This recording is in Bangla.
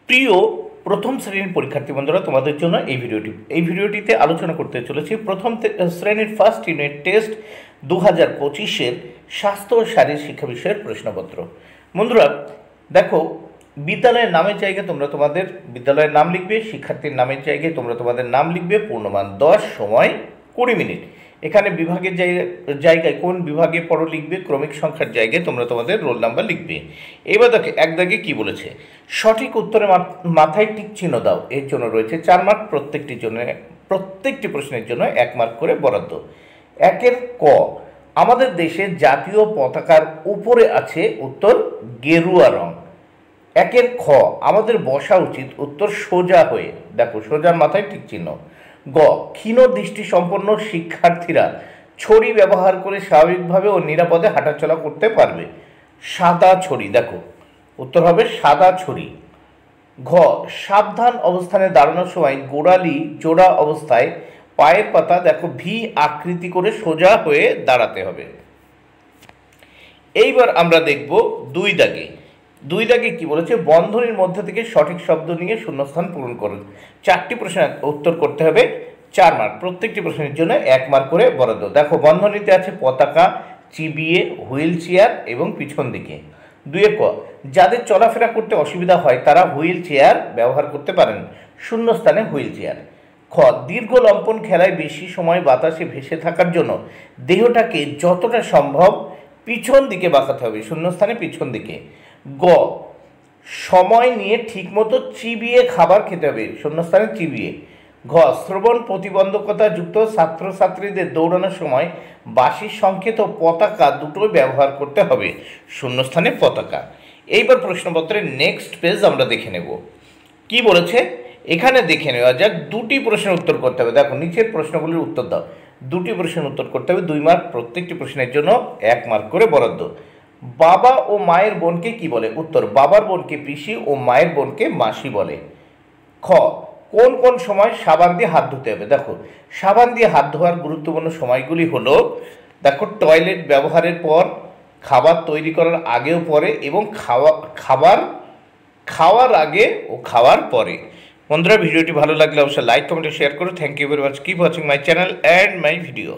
প্রিয় প্রথম শ্রেণীর পরীক্ষার্থী বন্ধুরা, তোমাদের জন্য এই ভিডিওটিতে আলোচনা করতে চলেছি প্রথম শ্রেণীর ফার্স্ট ইউনিট টেস্ট 2025-এর স্বাস্থ্য ও শারীরিক শিক্ষা বিষয়ের প্রশ্নপত্র। বন্ধুরা দেখো, বিদ্যালয়ের নামের জায়গায় তোমরা তোমাদের বিদ্যালয়ের নাম লিখবে, শিক্ষার্থীর নামের জায়গায় তোমরা তোমাদের নাম লিখবে, পূর্ণমান 10, সময় 20 মিনিট। এখানে বিভাগের জায়গায় কোন বিভাগে পড়ো লিখবে, ক্রমিক সংখ্যার জায়গায় তোমরা তোমাদের রোল নাম্বার লিখবে। এবার দেখো এক দাগে কী বলেছে, সঠিক উত্তরের মাথায় টিক চিহ্ন দাও। এর জন্য রয়েছে 4 মার্ক, প্রত্যেকটি প্রশ্নের জন্য 1 মার্ক করে বরাদ্দ। একের ক, আমাদের দেশের জাতীয় পতাকার উপরে আছে, উত্তর গেরুয়া রং। একের খ, আমাদের বসা উচিত, উত্তর সোজা হয়ে। দেখো সোজার মাথায় টিক চিহ্ন। গ, ক্ষীণ দৃষ্টিসম্পন্ন শিক্ষার্থীরা ছড়ি ব্যবহার করে স্বাভাবিকভাবে ও নিরাপদে হাঁটাচলা করতে পারবে। সাদা ছড়ি, দেখো উত্তর হবে সাদা ছড়ি। ঘ, সাবধান অবস্থানে দাঁড়ানোর সময় গোড়ালি জোড়া অবস্থায় পায়ের পাতা দেখো ভি আকৃতি করে সোজা হয়ে দাঁড়াতে হবে। এইবার আমরা দেখব দুই দাগে কি বলেছে, বন্ধনীর মধ্যে থেকে সঠিক শব্দ নিয়ে শূন্যস্থান পূরণ করুন। 4টি প্রশ্নের উত্তর করতে হবে, 4 মার্ক, প্রত্যেকটি প্রশ্নের জন্য 1 মার্ক করে বরাদ্দ। দেখো বন্ধনীতে আছে পতাকা, চিবিয়ে, হুইল চেয়ার এবং পিছন দিকে। 2 ক, যাদের চলাফেরা করতে অসুবিধা হয় তারা হুইল চেয়ার ব্যবহার করতে পারেন, শূন্যস্থানে হুইল চেয়ার। খ, দীর্ঘ লম্পন খেলায় বেশি সময় বাতাসে ভেসে থাকার জন্য দেহটাকে যতটা সম্ভব পিছন দিকে বাঁকাতে হবে, শূন্যস্থানে পিছন দিকে। গ, সময় নিয়ে ঠিকমতো চিবিয়ে খাবার খেতে হবে, শূন্যস্থানে চিবিয়ে। ঘ, শ্রবণ প্রতিবন্ধকতা যুক্ত ছাত্রছাত্রীদের দৌড়ানোর সময় বাঁশির সংকেত ও পতাকা দুটোই ব্যবহার করতে হবে, শূন্যস্থানে পতাকা। এইবার প্রশ্নপত্রের নেক্সট পেজ আমরা দেখে নেব কি বলেছে। এখানে দেখে নেওয়া যাক, 2টি প্রশ্নের উত্তর করতে হবে। দেখো নিচের প্রশ্নগুলির উত্তর দাও। 2টি প্রশ্নের উত্তর করতে হবে, 2 মার্ক, প্রত্যেকটি প্রশ্নের জন্য 1 মার্ক করে বরাদ্দ। বাবা ও মায়ের বোনকে কি বলে, উত্তর বাবার বোনকে পিসি ও মায়ের বোনকে মাসি বলে। খ, কোন কোন সময় সাবান দিয়ে হাত ধুতে হবে। দেখো সাবান দিয়ে হাত ধোয়ার গুরুত্বপূর্ণ সময়গুলি হলো, দেখো টয়লেট ব্যবহারের পর, খাবার তৈরি করার আগে ও পরে, এবং খাওয়ার আগে ও খাওয়ার পরে। বন্ধুরা ভিডিওটি ভালো লাগলে অবশ্যই লাইক, কমেন্ট, শেয়ার করো। Thank you very much. Keep watching my channel and my video.